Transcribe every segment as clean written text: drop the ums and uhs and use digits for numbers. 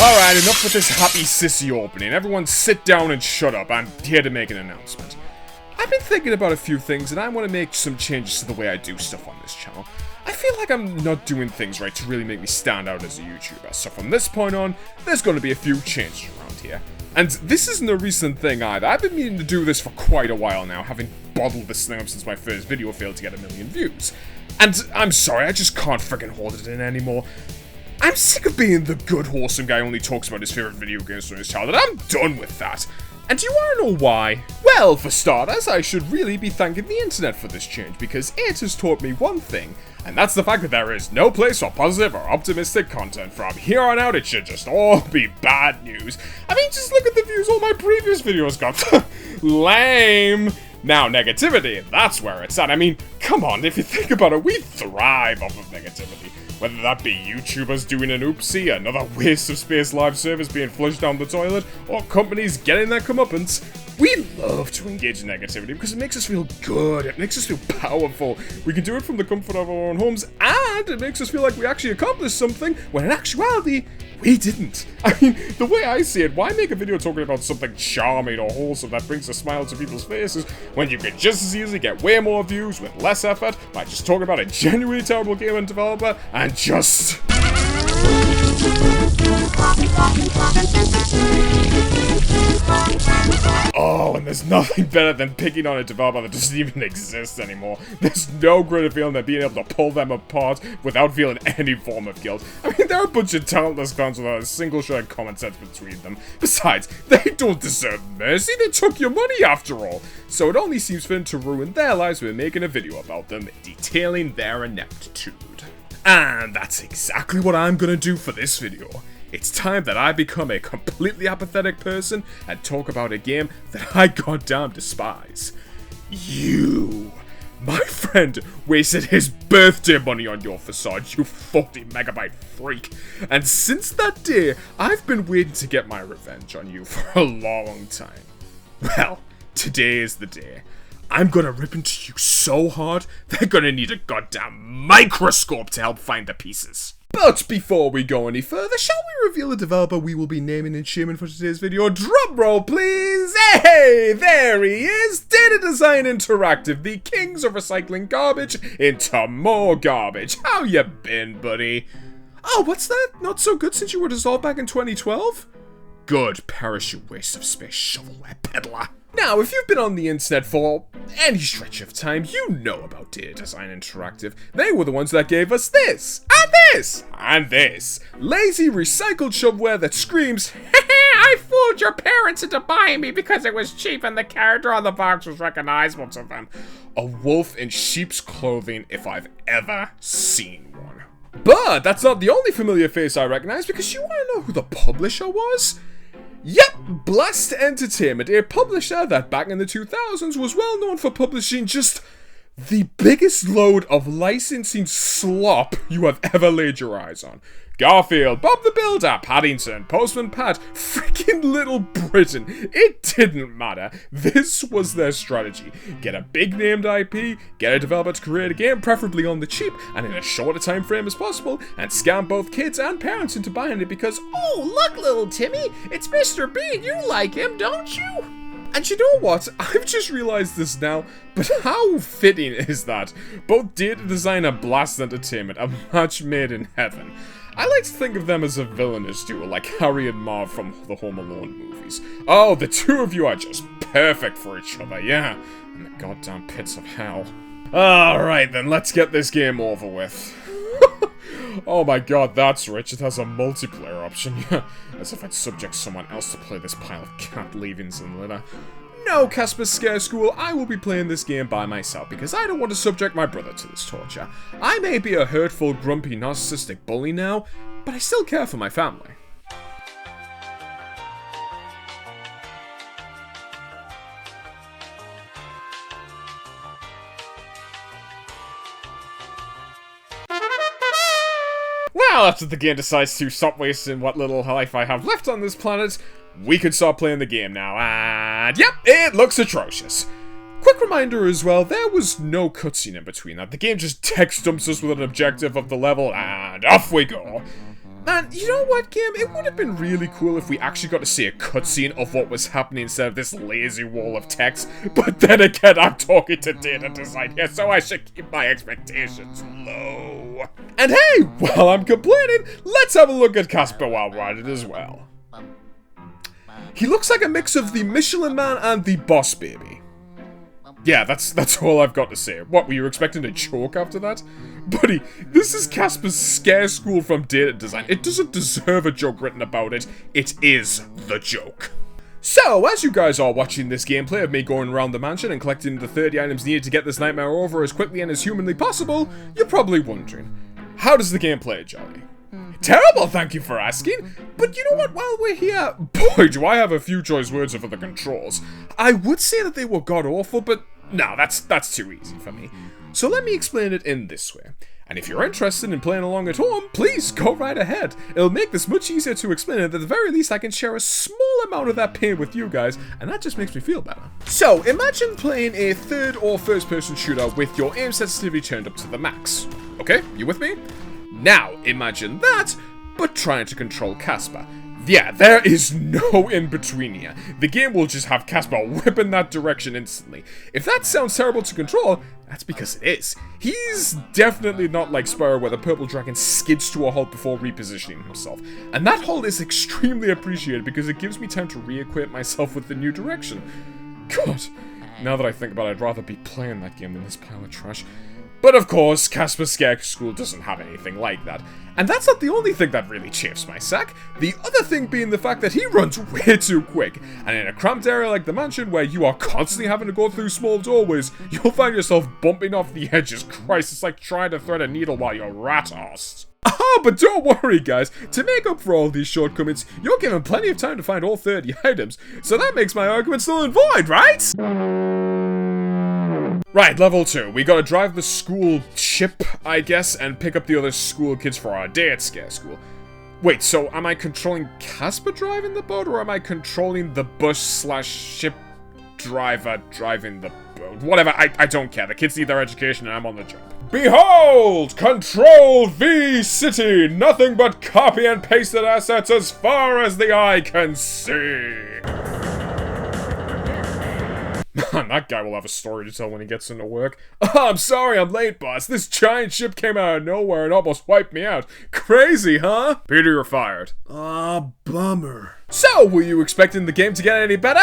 Alright, enough with this happy sissy opening. Everyone sit down and shut up. I'm here to make an announcement. I've been thinking about a few things and I want to make some changes to the way I do stuff on this channel. I feel like I'm not doing things right to really make me stand out as a YouTuber, so from this point on, there's going to be a few changes around here. And this isn't a recent thing either. I've been meaning to do this for quite a while now, having bottled this thing up since my first video failed to get 1 million views. And I'm sorry, I just can't friggin' hold it in anymore. I'm sick of being the good, wholesome guy who only talks about his favorite video games from his childhood. I'm done with that. And do you want to know why? Well, for starters, I should really be thanking the internet for this change, because it has taught me one thing, and that's the fact that there is no place for positive or optimistic content. From here on out, it should just all be bad news. I mean, just look at the views all my previous videos got. Lame. Now, negativity, that's where it's at. I mean, come on, if you think about it, we thrive off of negativity. Whether that be YouTubers doing an oopsie, another waste of space live service being flushed down the toilet, or companies getting their comeuppance, we love to engage in negativity because it makes us feel good, it makes us feel powerful. We can do it from the comfort of our own homes, and it makes us feel like we actually accomplished something, when in actuality, we didn't. I mean, the way I see it, why make a video talking about something charming or wholesome that brings a smile to people's faces when you could just as easily get way more views with less effort by just talking about a genuinely terrible game and developer and just... Oh, and there's nothing better than picking on a developer that doesn't even exist anymore. There's no greater feeling than being able to pull them apart without feeling any form of guilt. I mean, they're a bunch of talentless clowns without a single shred of common sense between them. Besides, they don't deserve mercy, they took your money after all. So it only seems fitting to ruin their lives by making a video about them, detailing their ineptitude. And that's exactly what I'm gonna do for this video. It's time that I become a completely apathetic person and talk about a game that I goddamn despise. You! My friend wasted his birthday money on your facade, you 40 megabyte freak. And since that day, I've been waiting to get my revenge on you for a long time. Well, today is the day. I'm gonna rip into you so hard, they're gonna need a goddamn microscope to help find the pieces. But before we go any further, shall we reveal the developer we will be naming and shaming for today's video? Drum roll, please! Hey, there he is! Data Design Interactive, the kings of recycling garbage into more garbage. How you been, buddy? Oh, what's that? Not so good since you were dissolved back in 2012? Good, perish you waste of space, shovelware peddler. Now, if you've been on the internet for any stretch of time, you know about Data Design Interactive. They were the ones that gave us this, and this, and this. Lazy, recycled shovelware that screams, I fooled your parents into buying me because it was cheap and the character on the box was recognizable to them. A wolf in sheep's clothing if I've ever seen one. But that's not the only familiar face I recognize, because you want to know who the publisher was? Yep, Blast Entertainment, a publisher that back in the 2000s was well known for publishing just the biggest load of licensing slop you have ever laid your eyes on. Garfield, Bob the Builder, Paddington, Postman Pat, freaking Little Britain. It didn't matter. This was their strategy. Get a big named IP, get a developer to create a game, preferably on the cheap, and in as short a time frame as possible, and scam both kids and parents into buying it because, oh, look, little Timmy, it's Mr. Bean, you like him, don't you? And you know what? I've just realized this now, but how fitting is that? Both Data Design and Blast Entertainment, a match made in heaven. I like to think of them as a villainous duo, like Harry and Marv from the Home Alone movies. Oh, the two of you are just perfect for each other, yeah. In the goddamn pits of hell. Alright then, let's get this game over with. Oh my god, that's rich. It has a multiplayer option, yeah. As if I'd subject someone else to play this pile of cat leavings and litter. No, Casper Scare School, I will be playing this game by myself because I don't want to subject my brother to this torture. I may be a hurtful, grumpy, narcissistic bully now, but I still care for my family. Well, after the game decides to stop wasting what little life I have left on this planet, we can start playing the game now, and yep, it looks atrocious. Quick reminder as well, there was no cutscene in between that. The game just text dumps us with an objective of the level, and off we go. Man, you know what, game? It would have been really cool if we actually got to see a cutscene of what was happening instead of this lazy wall of text. But then again, I'm talking to data design here, so I should keep my expectations low. And hey, while I'm complaining, let's have a look at Casper while we're at it as well. He looks like a mix of the Michelin Man and the Boss Baby. Yeah, that's all I've got to say. What, were you expecting a joke after that? Buddy, this is Casper's scare school from data design. It doesn't deserve a joke written about it. It is the joke. So, as you guys are watching this gameplay of me going around the mansion and collecting the 30 items needed to get this nightmare over as quickly and as humanly possible, you're probably wondering, how does the game play, Jolly? Terrible, thank you for asking. But you know what, while we're here, boy, do I have a few choice words for the controls. I would say that they were god-awful, but no, that's too easy for me. So let me explain it in this way. And if you're interested in playing along at home, please go right ahead. It'll make this much easier to explain, and at the very least I can share a small amount of that pain with you guys, and that just makes me feel better. So, imagine playing a third or first person shooter with your aim sensitivity turned up to the max. Okay, you with me? Now, imagine that, but trying to control Casper. Yeah, there is no in-between here. The game will just have Casper whip in that direction instantly. If that sounds terrible to control, that's because it is. He's definitely not like Spyro, where the purple dragon skids to a halt before repositioning himself. And that halt is extremely appreciated because it gives me time to reacquaint myself with the new direction. God, now that I think about it, I'd rather be playing that game than this pile of trash. But of course, Casper's Scare School doesn't have anything like that. And that's not the only thing that really chafes my sack. The other thing being the fact that he runs way too quick. And in a cramped area like the mansion, where you are constantly having to go through small doorways, you'll find yourself bumping off the edges. Christ, it's like trying to thread a needle while you're rat-arsed. Oh, but don't worry guys, to make up for all these shortcomings, you're given plenty of time to find all 30 items. So that makes my argument still and void, right? Right, level 2. We gotta drive the school ship, I guess, and pick up the other school kids for our day at Scare School. Wait, so am I controlling Casper driving the boat, or am I controlling the bus/ship driver driving the boat? Whatever, I don't care. The kids need their education and I'm on the job. Behold! Control V City! Nothing but copy and pasted assets as far as the eye can see! Man, that guy will have a story to tell when he gets into work. Oh, I'm sorry I'm late, boss. This giant ship came out of nowhere and almost wiped me out. Crazy, huh? Peter, you're fired. Ah, bummer. So, were you expecting the game to get any better?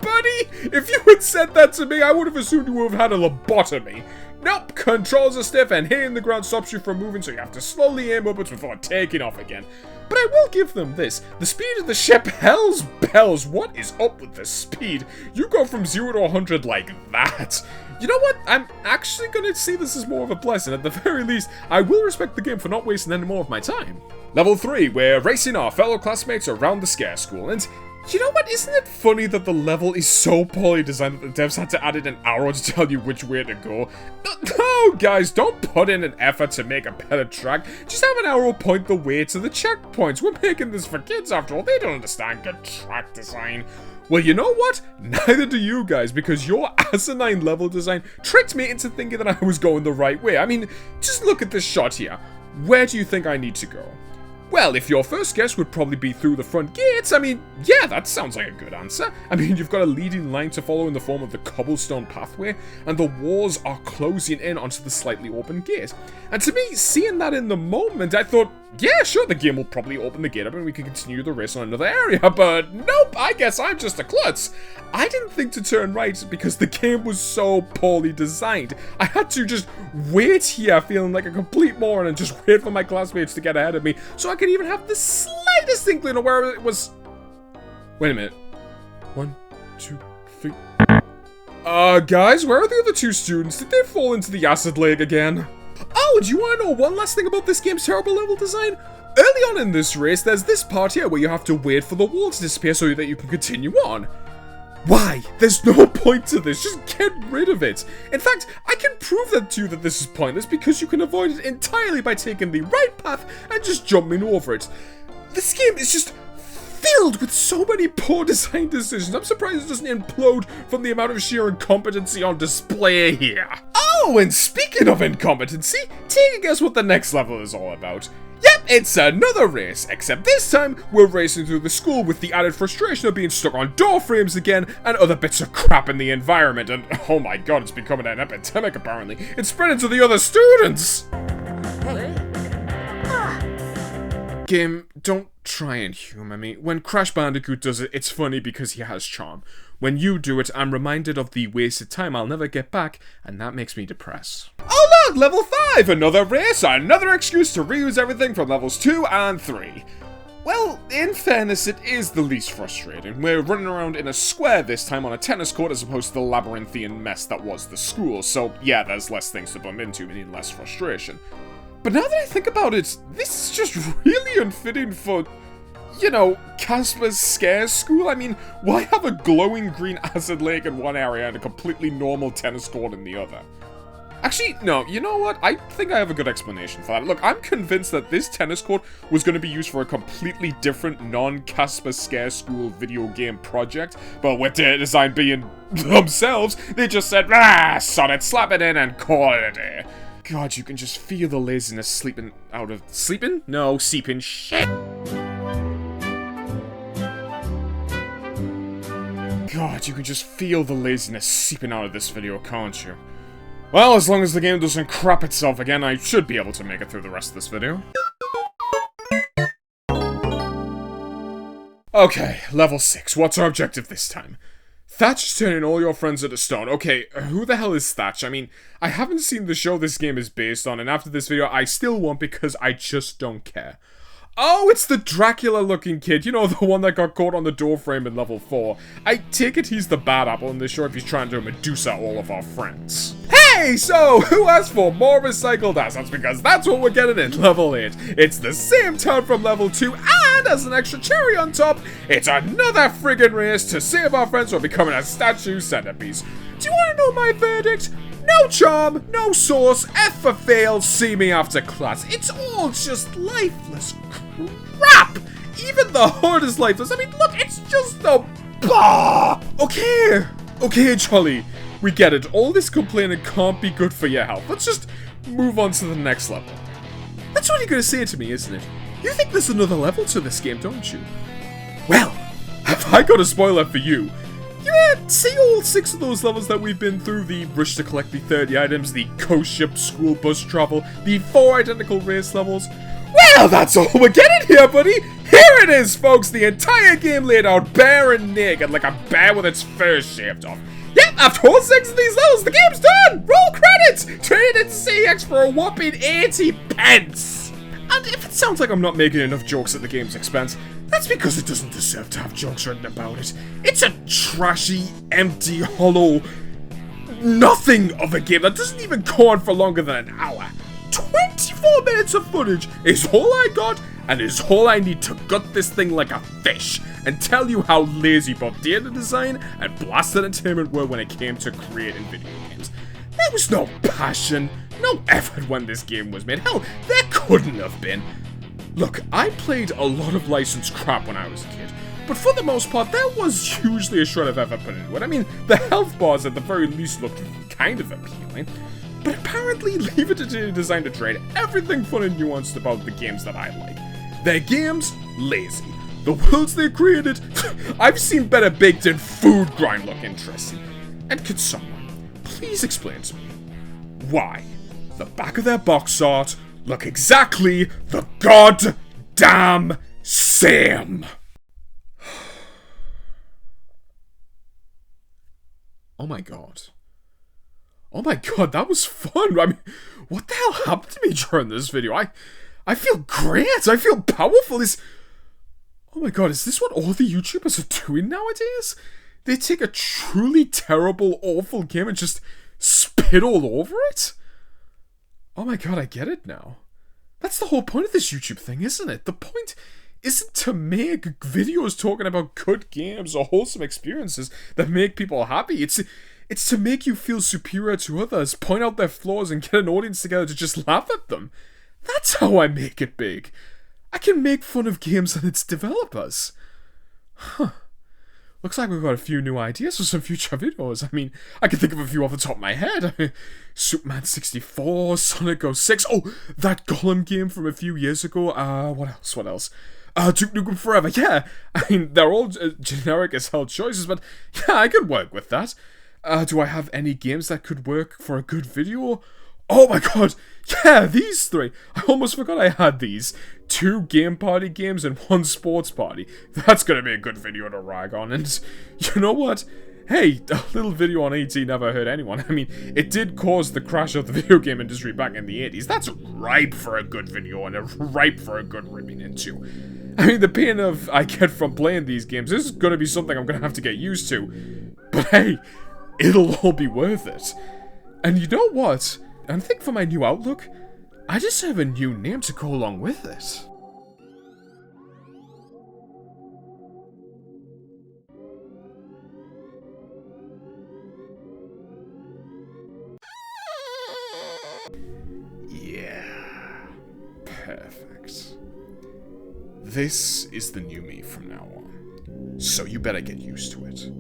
Buddy, if you had said that to me, I would have assumed you would have had a lobotomy. Nope, controls are stiff and hitting the ground stops you from moving, so you have to slowly aim upwards before taking off again. But I will give them this. The speed of the ship, hell's bells, what is up with the speed? You go from 0 to 100 like that. You know what? I'm actually gonna see this as more of a blessing. At the very least, I will respect the game for not wasting any more of my time. Level 3, we're racing our fellow classmates around the Scare School, and you know what? Isn't it funny that the level is so poorly designed that the devs had to add in an arrow to tell you which way to go? No, guys, don't put in an effort to make a better track. Just have an arrow point the way to the checkpoints. We're making this for kids after all. They don't understand good track design. Well, you know what? Neither do you guys, because your asinine level design tricked me into thinking that I was going the right way. I mean, just look at this shot here. Where do you think I need to go? Well, if your first guess would probably be through the front gates, I mean, yeah, that sounds like a good answer. I mean, you've got a leading line to follow in the form of the cobblestone pathway, and the walls are closing in onto the slightly open gate. And to me, seeing that in the moment, I thought, yeah, sure, the game will probably open the gate up and we can continue the race on another area, but nope, I guess I'm just a klutz. I didn't think to turn right because the game was so poorly designed. I had to just wait here feeling like a complete moron and just wait for my classmates to get ahead of me so I could even have the slightest inkling of where it was. Wait a minute. 1, 2, 3. Guys, where are the other 2 students? Did they fall into the acid lake again? Oh, do you want to know one last thing about this game's terrible level design? Early on in this race, there's this part here where you have to wait for the wall to disappear so that you can continue on. Why? There's no point to this, just get rid of it. In fact, I can prove that to you that this is pointless because you can avoid it entirely by taking the right path and just jumping over it. This game is just filled with so many poor design decisions. I'm surprised it doesn't implode from the amount of sheer incompetency on display here. Oh, and speaking of incompetency, take a guess what the next level is all about. Yep, it's another race, except this time we're racing through the school with the added frustration of being stuck on door frames again and other bits of crap in the environment, and oh my god, it's becoming an epidemic apparently. It's spreading to the other students! Game, don't try and humor me. When Crash Bandicoot does it, it's funny because he has charm. When you do it, I'm reminded of the wasted time I'll never get back, and that makes me depressed. Oh look, level 5! Another race, another excuse to reuse everything from levels 2 and 3. Well, in fairness, it is the least frustrating. We're running around in a square this time on a tennis court as opposed to the labyrinthian mess that was the school, so yeah, there's less things to bump into, meaning less frustration. But now that I think about it, this is just really unfitting for, you know, Casper's Scare School. I mean, why have a glowing green acid lake in one area and a completely normal tennis court in the other? Actually, no, you know what? I think I have a good explanation for that. Look, I'm convinced that this tennis court was going to be used for a completely different non-Casper Scare School video game project, but with their design being themselves, they just said, sod it, slap it in and call it a day. God, you can just feel the laziness sleeping out of... Sleeping? No, seeping. Shit! God, you can just feel the laziness seeping out of this video, can't you? Well, as long as the game doesn't crap itself again, I should be able to make it through the rest of this video. Okay, level 6. What's our objective this time? Thatch is turning all your friends into stone. Okay, who the hell is Thatch? I mean, I haven't seen the show this game is based on, and after this video, I still won't because I just don't care. Oh, it's the Dracula-looking kid. You know, the one that got caught on the doorframe in level 4. I take it he's the bad apple in this show if he's trying to Medusa all of our friends. Hey, so, who asked for more recycled assets? Because that's what we're getting in level 8. It's the same town from level 2, and as an extra cherry on top, it's another friggin' race to save our friends from becoming a statue centerpiece. Do you want to know my verdict? No charm, no sauce, F for fail, see me after class. It's all just lifeless crap! Even the hood is lifeless. I mean, look, it's just a bah! Okay, Charlie. We get it. All this complaining can't be good for your health. Let's just move on to the next level. That's what you're gonna say to me, isn't it? You think there's another level to this game, don't you? Well, have I got a spoiler for you? See all 6 of those levels that we've been through, the rush to collect the 30 items, the coast ship school bus travel, the 4 identical race levels? Well, that's all we're getting here, buddy! Here it is, folks! The entire game laid out bare and naked, like a bear with its fur shaved off. Yep, after all 6 of these levels, the game's done! Roll credits! Traded CX for a whopping 80 pence! And if it sounds like I'm not making enough jokes at the game's expense, that's because it doesn't deserve to have jokes written about it. It's a trashy, empty, hollow, nothing of a game that doesn't even go on for longer than an hour. 24 minutes of footage is all I got, and is all I need to gut this thing like a fish, and tell you how lazy both data design and Blast Entertainment were when it came to creating video games. There was no passion, no effort when this game was made. Hell, there couldn't have been. Look, I played a lot of licensed crap when I was a kid, but for the most part, there was usually a shred of effort put into it. I mean, the health bars at the very least looked kind of appealing, but apparently Leave It to Data Design to trade everything fun and nuanced about the games that I like. Their games, lazy. The worlds they created, I've seen better baked in food grind look interesting. And could someone please explain to me why the back of their box art look exactly the goddamn same? Oh my god. Oh my god, that was fun. I mean, what the hell happened to me during this video? I feel great. I feel powerful. Oh my god, is this what all the YouTubers are doing nowadays? They take a truly terrible, awful game and just spit all over it? Oh my god, I get it now. That's the whole point of this YouTube thing, isn't it? The point isn't to make videos talking about good games or wholesome experiences that make people happy. It's to make you feel superior to others, point out their flaws, and get an audience together to just laugh at them. That's how I make it big. I can make fun of games and its developers. Huh. looks like we've got a few new ideas for some future videos. I mean, I can think of a few off the top of my head. Superman 64, Sonic 06. Oh, that Golem game from a few years ago. What else? Duke Nukem Forever. Yeah, I mean, they're all generic as hell choices, but yeah, I could work with that. Do I have any games that could work for a good video? Oh my god, yeah, these three. I almost forgot I had these. 2 game party games and 1 sports party. That's gonna be a good video to rag on. And you know what? Hey, a little video on ET never hurt anyone. I mean, it did cause the crash of the video game industry back in the 80s. That's ripe for a good video and ripe for a good ripping into. I mean, the pain I get from playing these games, this is gonna be something I'm gonna have to get used to. But hey, it'll all be worth it. And you know what? I think for my new outlook, I just have a new name to go along with it. Yeah. Perfect. This is the new me from now on. So you better get used to it.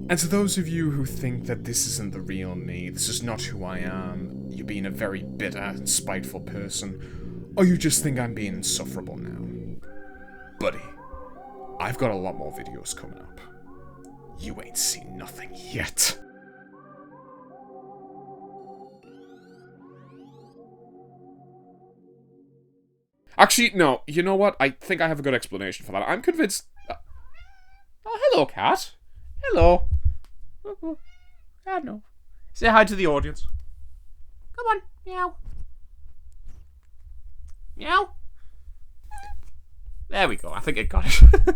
And to those of you who think that this isn't the real me, this is not who I am, you're being a very bitter and spiteful person, or you just think I'm being insufferable now. Buddy, I've got a lot more videos coming up. You ain't seen nothing yet. Actually, no, you know what? I think I have a good explanation for that. I'm convinced... Oh, hello, cat. Hello. No. Say hi to the audience. Come on, meow. Meow. There we go, I think it got it.